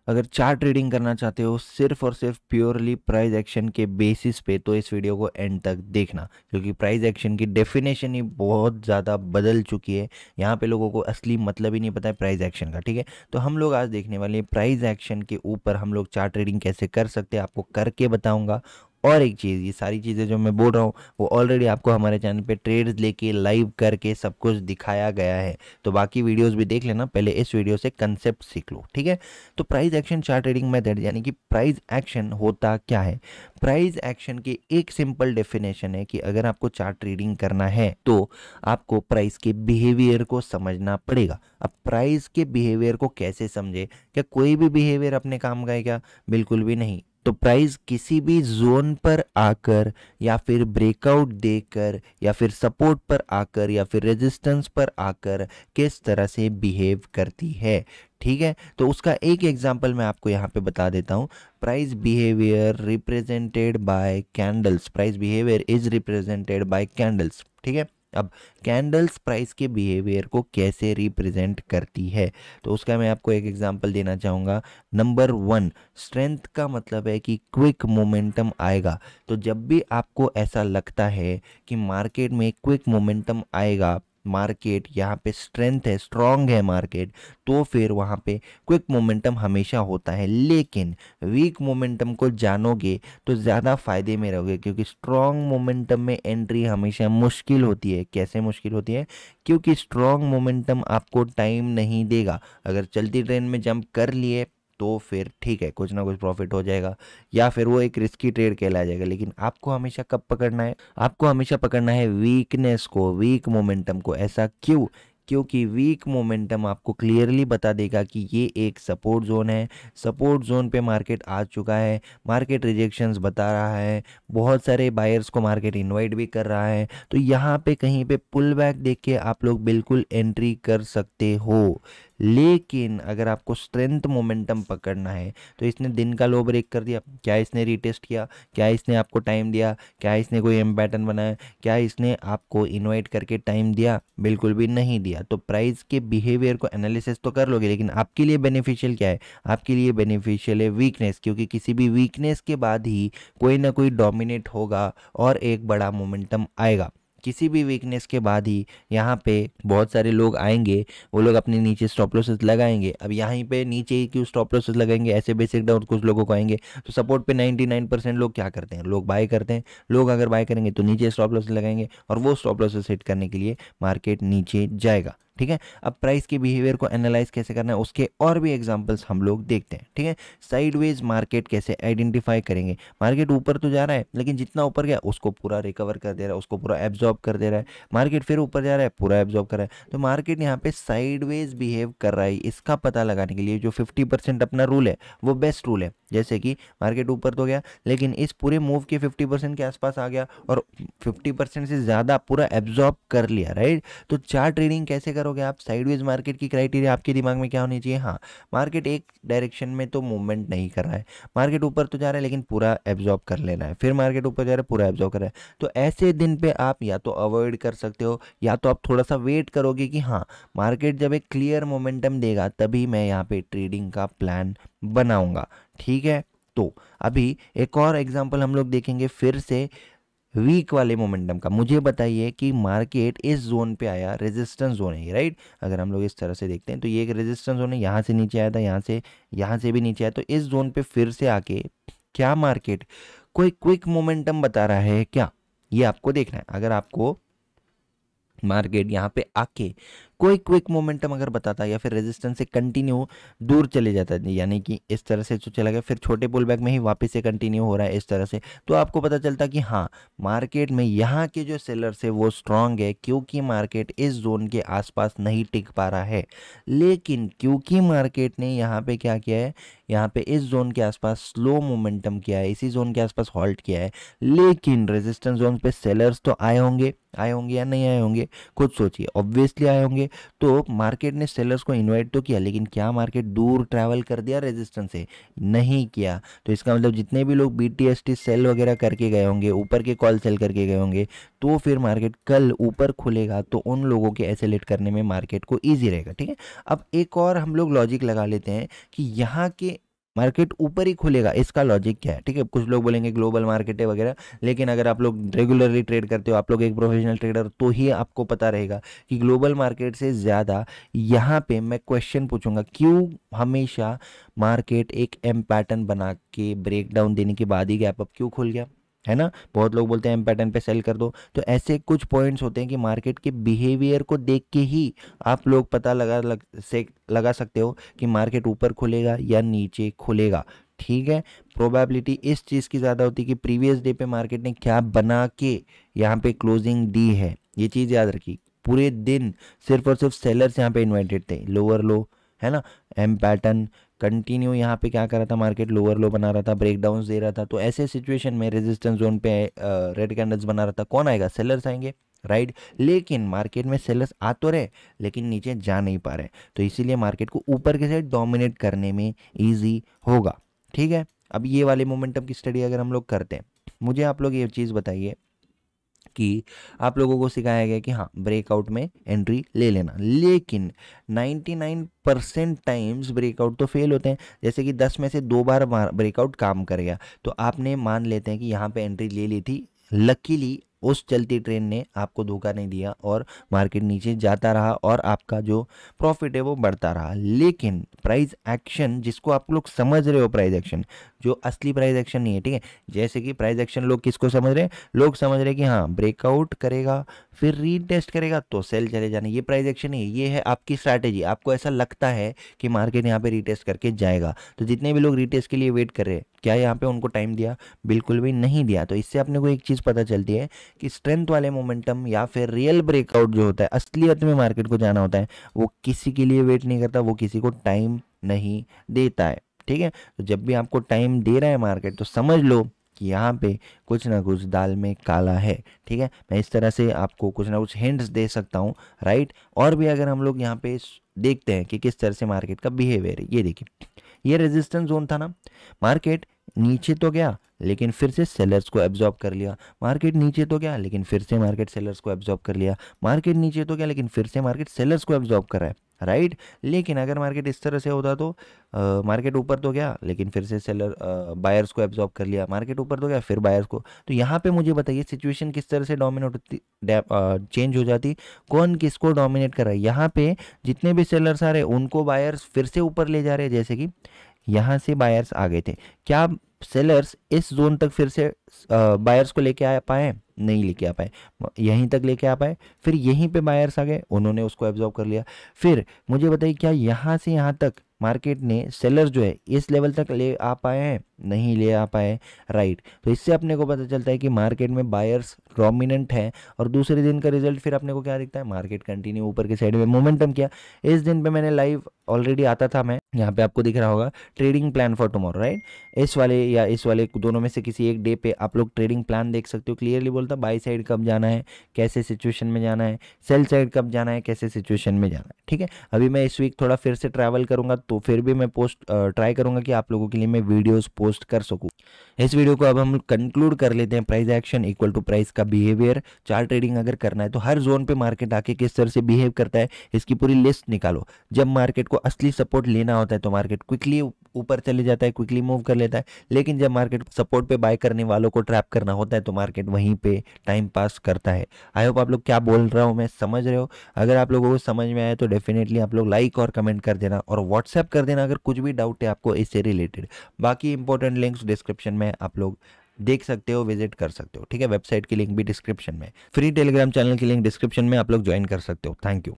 अगर chart trading करना चाहते हो सिर्फ और सिर्फ प्योरली प्राइस एक्शन के बेसिस पे, तो इस वीडियो को एंड तक देखना, क्योंकि प्राइस एक्शन की डेफिनेशन ही बहुत ज़्यादा बदल चुकी है। यहाँ पे लोगों को असली मतलब ही नहीं पता है प्राइस एक्शन का। ठीक है, तो हम लोग आज देखने वाले हैं प्राइस एक्शन के ऊपर हम लोग चार्ट ट्रेडिंग कैसे कर सकते हैं, आपको करके बताऊंगा। और एक चीज़, ये सारी चीज़ें जो मैं बोल रहा हूँ वो ऑलरेडी आपको हमारे चैनल पे ट्रेड्स लेके लाइव करके सब कुछ दिखाया गया है, तो बाकी वीडियोस भी देख लेना, पहले इस वीडियो से कंसेप्ट सीख लो। ठीक है, तो price action chart trading method यानी कि प्राइस एक्शन होता क्या है। प्राइस एक्शन की एक सिंपल डेफिनेशन है कि अगर आपको चार्ट ट्रेडिंग करना है तो आपको प्राइस के बिहेवियर को समझना पड़ेगा। अब प्राइस के बिहेवियर को कैसे समझे? क्या कोई भी बिहेवियर अपने काम का है क्या? बिल्कुल भी नहीं। तो प्राइस किसी भी जोन पर आकर या फिर ब्रेकआउट देकर या फिर सपोर्ट पर आकर या फिर रेजिस्टेंस पर आकर किस तरह से बिहेव करती है। ठीक है, तो उसका एक एग्जांपल मैं आपको यहाँ पे बता देता हूँ। Price behaviour represented by candles, price behaviour is represented by candles. ठीक है, अब कैंडल्स प्राइस के बिहेवियर को कैसे रिप्रेजेंट करती है, तो उसका मैं आपको एक एग्जांपल देना चाहूँगा। नंबर 1, स्ट्रेंथ का मतलब है कि क्विक मोमेंटम आएगा। तो जब भी आपको ऐसा लगता है कि मार्केट में क्विक मोमेंटम आएगा, मार्केट यहाँ पे स्ट्रेंथ है, स्ट्रांग है मार्केट, तो फिर वहाँ पे क्विक मोमेंटम हमेशा होता है। लेकिन वीक मोमेंटम को जानोगे तो ज़्यादा फायदे में रहोगे, क्योंकि स्ट्रांग मोमेंटम में एंट्री हमेशा मुश्किल होती है। कैसे मुश्किल होती है? क्योंकि स्ट्रांग मोमेंटम आपको टाइम नहीं देगा। अगर चलती ट्रेन में जंप कर लिए तो फिर ठीक है, कुछ ना कुछ प्रॉफिट हो जाएगा, या फिर वो एक रिस्की ट्रेड कहला जाएगा। लेकिन आपको हमेशा कब पकड़ना है? आपको हमेशा पकड़ना है वीकनेस को, वीक मोमेंटम को। ऐसा क्यों? क्योंकि वीक मोमेंटम आपको क्लियरली बता देगा कि ये एक सपोर्ट जोन है, सपोर्ट जोन पे मार्केट आ चुका है, मार्केट रिजेक्शंस बता रहा है, बहुत सारे बायर्स को मार्केट इनवाइट भी कर रहा है। तो यहाँ पे कहीं पे पुल बैक देख के आप लोग बिल्कुल एंट्री कर सकते हो। लेकिन अगर आपको स्ट्रेंथ मोमेंटम पकड़ना है, तो इसने दिन का लो ब्रेक कर दिया, क्या इसने रीटेस्ट किया? क्या इसने आपको टाइम दिया? क्या इसने कोई एम पैटर्न बनाया? क्या इसने आपको इनवाइट करके टाइम दिया? बिल्कुल भी नहीं दिया। तो प्राइस के बिहेवियर को एनालिसिस तो कर लोगे, लेकिन आपके लिए बेनिफिशियल क्या है? आपके लिए बेनिफिशियल है वीकनेस, क्योंकि किसी भी वीकनेस के बाद ही कोई ना कोई डोमिनेट होगा और एक बड़ा मोमेंटम आएगा। किसी भी वीकनेस के बाद ही यहाँ पे बहुत सारे लोग आएंगे, वो लोग अपने नीचे स्टॉप लॉसेस लगाएंगे। अब यहाँ पे नीचे ही क्यों स्टॉप लॉसेस लगाएंगे? ऐसे बेसिक डाउट कुछ लोगों को आएंगे। तो सपोर्ट पे 99% लोग क्या करते हैं? लोग बाय करते हैं। लोग अगर बाय करेंगे तो नीचे स्टॉप लॉसेस लगाएंगे, और वो स्टॉप लॉसेस हिट करने के लिए मार्केट नीचे जाएगा। ठीक है, अब प्राइस के बिहेवियर को एनालाइज कैसे करना है उसके और भी एग्जांपल्स हम लोग देखते हैं। ठीक है, साइडवेज मार्केट कैसे आइडेंटिफाई करेंगे? मार्केट ऊपर तो जा रहा है, लेकिन जितना ऊपर गया उसको पूरा रिकवर कर दे रहा है, उसको पूरा एब्जॉर्ब कर दे रहा है। मार्केट फिर ऊपर जा रहा है, पूरा एब्जॉर्ब कर रहा है। तो मार्केट यहाँ पे साइडवेज बिहेव कर रहा है। इसका पता लगाने के लिए जो 50% अपना रूल है वो बेस्ट रूल है। जैसे कि मार्केट ऊपर तो गया, लेकिन इस पूरे मूव के 50% के आसपास आ गया और 50% से ज़्यादा पूरा एब्जॉर्ब कर लिया, राइट? तो चार्ट ट्रेडिंग कैसे करोगे आप? साइडवेज मार्केट की क्राइटेरिया आपके दिमाग में क्या होनी चाहिए? हाँ, मार्केट एक डायरेक्शन में तो मूवमेंट नहीं कर रहा है, मार्केट ऊपर तो जा रहा है लेकिन पूरा एब्जॉर्ब कर लेना है, फिर मार्केट ऊपर जा रहा है, पूरा एब्जॉर्ब कर रहा है। तो ऐसे दिन पे आप या तो अवॉइड कर सकते हो, या तो आप थोड़ा सा वेट करोगे कि हाँ, मार्केट जब एक क्लियर मोमेंटम देगा तभी मैं यहाँ पे ट्रेडिंग का प्लान बनाऊंगा। ठीक है, तो अभी एक और एग्जांपल हम लोग देखेंगे फिर से वीक वाले मोमेंटम का। मुझे बताइए कि मार्केट इस जोन पे आया, रेजिस्टेंस जोन है, राइट? अगर हम लोग इस तरह से देखते हैं तो ये एक रेजिस्टेंस जोन है, यहाँ से नीचे आया था, यहाँ से भी नीचे आया, तो इस जोन पे फिर से आके क्या मार्केट कोई क्विक मोमेंटम बता रहा है क्या? ये आपको देखना है। अगर आपको मार्केट यहाँ पे आके कोई क्विक मोमेंटम अगर बताता है या फिर रेजिस्टेंस से कंटिन्यू दूर चले जाता है, यानी कि इस तरह से जो चला गया फिर छोटे पुल बैक में ही वापस से कंटिन्यू हो रहा है इस तरह से, तो आपको पता चलता कि हाँ, मार्केट में यहाँ के जो सेलर्स है वो स्ट्रांग है, क्योंकि मार्केट इस जोन के आसपास नहीं टिक पा रहा है। लेकिन क्योंकि मार्केट ने यहाँ पे क्या किया है, यहाँ पे इस जोन के आसपास स्लो मोमेंटम किया है, इसी जोन के आसपास हॉल्ट किया है, लेकिन रेजिस्टेंस जोन पे सेलर्स तो आए होंगे या नहीं आए होंगे? खुद सोचिए, ऑब्वियसली आए होंगे। तो मार्केट ने सेलर्स को इनवाइट तो किया, लेकिन क्या मार्केट दूर ट्रैवल कर दिया रेजिस्टेंस से? नहीं किया। तो इसका मतलब जितने भी लोग BTST सेल वगैरह करके गए होंगे, ऊपर के कॉल सेल करके गए होंगे, तो फिर मार्केट कल ऊपर खुलेगा तो उन लोगों के एसेलेट करने में मार्केट को ईजी रहेगा। ठीक है, अब एक और हम लोग लॉजिक लगा लेते हैं कि यहाँ के मार्केट ऊपर ही खुलेगा। इसका लॉजिक क्या है? ठीक है, कुछ लोग बोलेंगे ग्लोबल मार्केट है वगैरह, लेकिन अगर आप लोग रेगुलरली ट्रेड करते हो, आप लोग एक प्रोफेशनल ट्रेडर, तो ही आपको पता रहेगा कि ग्लोबल मार्केट से ज़्यादा यहाँ पे मैं क्वेश्चन पूछूंगा, क्यों हमेशा मार्केट एक एम पैटर्न बना के ब्रेक डाउन देने के बाद ही गैप अप क्यों खुल गया, है ना? बहुत लोग बोलते हैं एम पैटर्न पे सेल कर दो। तो ऐसे कुछ पॉइंट्स होते हैं कि मार्केट के बिहेवियर को देख के ही आप लोग पता लगा सकते हो कि मार्केट ऊपर खुलेगा या नीचे खुलेगा। ठीक है, प्रोबेबिलिटी इस चीज़ की ज़्यादा होती है कि प्रीवियस डे पे मार्केट ने क्या बना के यहाँ पे क्लोजिंग दी है। ये चीज़ याद रखी, पूरे दिन सिर्फ और सिर्फ सेलर्स यहाँ पे इन्वाइटेड थे, लोअर लो, है ना, एम पैटर्न कंटिन्यू यहाँ पे क्या कर रहा था, मार्केट लोअर लो बना रहा था, ब्रेकडाउन दे रहा था। तो ऐसे सिचुएशन में रेजिस्टेंस जोन पे रेड कैंडल्स बना रहा था, कौन आएगा? सेलर्स आएंगे, राइट। लेकिन मार्केट में सेलर्स आ तो रहे लेकिन नीचे जा नहीं पा रहे, तो इसीलिए मार्केट को ऊपर के साइड डोमिनेट करने में ईजी होगा। ठीक है, अब ये वाले मोमेंटम की स्टडी अगर हम लोग करते हैं, मुझे आप लोग ये चीज़ बताइए कि आप लोगों को सिखाया गया कि हाँ ब्रेकआउट में एंट्री ले लेना, लेकिन 99% टाइम्स ब्रेकआउट तो फेल होते हैं। जैसे कि 10 में से 2 बार ब्रेकआउट काम कर गया, तो आपने मान लेते हैं कि यहाँ पे एंट्री ले ली थी, लकीली उस चलती ट्रेन ने आपको धोखा नहीं दिया और मार्केट नीचे जाता रहा और आपका जो प्रॉफिट है वो बढ़ता रहा। लेकिन प्राइस एक्शन, जिसको आप लोग समझ रहे हो प्राइस एक्शन, जो असली प्राइस एक्शन नहीं है, ठीक है, जैसे कि प्राइस एक्शन लोग किसको समझ रहे हैं? लोग समझ रहे हैं कि हाँ ब्रेकआउट करेगा फिर रीटेस्ट करेगा तो सेल चले जाने, ये प्राइस एक्शन नहीं है, ये है आपकी स्ट्रैटेजी। आपको ऐसा लगता है कि मार्केट यहाँ पे रीटेस्ट करके जाएगा, तो जितने भी लोग रीटेस्ट के लिए वेट कर रहे हैं, क्या यहाँ पे उनको टाइम दिया? बिल्कुल भी नहीं दिया। तो इससे अपने को एक चीज़ पता चलती है कि स्ट्रेंथ वाले मोमेंटम या फिर रियल ब्रेकआउट जो होता है, असलियत में मार्केट को जाना होता है, वो किसी के लिए वेट नहीं करता, वो किसी को टाइम नहीं देता है। ठीक है, तो जब भी आपको टाइम दे रहा है मार्केट, तो समझ लो कि यहाँ पे कुछ ना कुछ दाल में काला है। ठीक है, मैं इस तरह से आपको कुछ ना कुछ हिंट्स दे सकता हूँ, राइट। और भी अगर हम लोग यहाँ पे देखते हैं कि किस तरह से मार्केट का बिहेवियर है, ये देखिए, ये रेजिस्टेंस जोन था ना, मार्केट नीचे तो गया लेकिन फिर से सेलर्स को एब्जॉर्ब कर लिया, मार्केट नीचे तो गया लेकिन फिर से मार्केट सेलर्स को एब्जॉर्ब कर लिया, मार्केट नीचे तो गया लेकिन फिर से मार्केट सेलर्स को एब्जॉर्ब कर रहा है, राइट। लेकिन अगर मार्केट इस तरह से होता तो मार्केट ऊपर तो गया लेकिन फिर से सेलर बायर्स को एब्जॉर्ब कर लिया, मार्केट ऊपर तो गया फिर बायर्स को। तो यहाँ पे मुझे बताइए सिचुएशन किस तरह से डोमिनेट होती, चेंज हो जाती, कौन किसको डोमिनेट कर रहा है? यहाँ पे जितने भी सेलर्स आ रहे हैं उनको बायर्स फिर से ऊपर ले जा रहे हैं, जैसे कि यहाँ से बायर्स आ गए थे, क्या सेलर्स इस जोन तक फिर से बायर्स को लेके आ पाए? नहीं लेके आ पाए, यहीं तक लेके आ पाए, फिर यहीं पे बायर्स आ गए, उन्होंने उसको एब्जॉर्ब कर लिया। फिर मुझे बताइए क्या यहाँ से यहाँ तक मार्केट ने सेलर्स जो है इस लेवल तक ले आ पाए हैं? नहीं ले आ पाए, राइट। तो इससे अपने को पता चलता है कि मार्केट में बायर्स डोमिनेंट है। और दूसरे दिन का रिजल्ट फिर अपने को क्या दिखता है? मार्केट कंटिन्यू ऊपर के साइड में मोमेंटम किया। इस दिन पे मैंने लाइव ऑलरेडी आता था, मैं यहाँ पे आपको दिख रहा होगा trading plan for tomorrow, right. इस वाले या इस वाले दोनों में से किसी एक डे पे आप लोग ट्रेडिंग प्लान देख सकते हो, क्लियरली बोलता बाई साइड कब जाना है, कैसे सिचुएशन में जाना है, सेल साइड कब जाना है, कैसे सिचुएशन में जाना है। ठीक है, अभी मैं इस वीक थोड़ा फिर से ट्रैवल करूंगा, तो फिर भी मैं ट्राई करूंगा कि आप लोगों के लिए मैं वीडियोस पोस्ट कर सकूं। इस वीडियो को अब हम कंक्लूड कर लेते हैं। Price action equal to price का बिहेवियर। चार्ट ट्रेडिंग अगर करना है तो हर जोन पे मार्केट आके किस तरह से बिहेव करता है इसकी पूरी लिस्ट निकालो। जब मार्केट को असली सपोर्ट लेना होता है तो मार्केट क्विकली ऊपर चले जाता है, क्विकली मूव कर लेता है, लेकिन जब मार्केट सपोर्ट पे बाय करने वालों को ट्रैप करना होता है तो मार्केट वहीं पे टाइम पास करता है। आई होप आप लोग क्या बोल रहा हूँ मैं समझ रहे हो। अगर आप लोगों को समझ में आया तो डेफिनेटली आप लोग लाइक और कमेंट कर देना और व्हाट्सएप कर देना अगर कुछ भी डाउट है आपको इससे रिलेटेड। बाकी इंपॉर्टेंट लिंक्स डिस्क्रिप्शन में आप लोग देख सकते हो, विजिट कर सकते हो। ठीक है, वेबसाइट की लिंक भी डिस्क्रिप्शन में, फ्री टेलीग्राम चैनल की लिंक डिस्क्रिप्शन में, आप लोग ज्वाइन कर सकते हो। Thank you.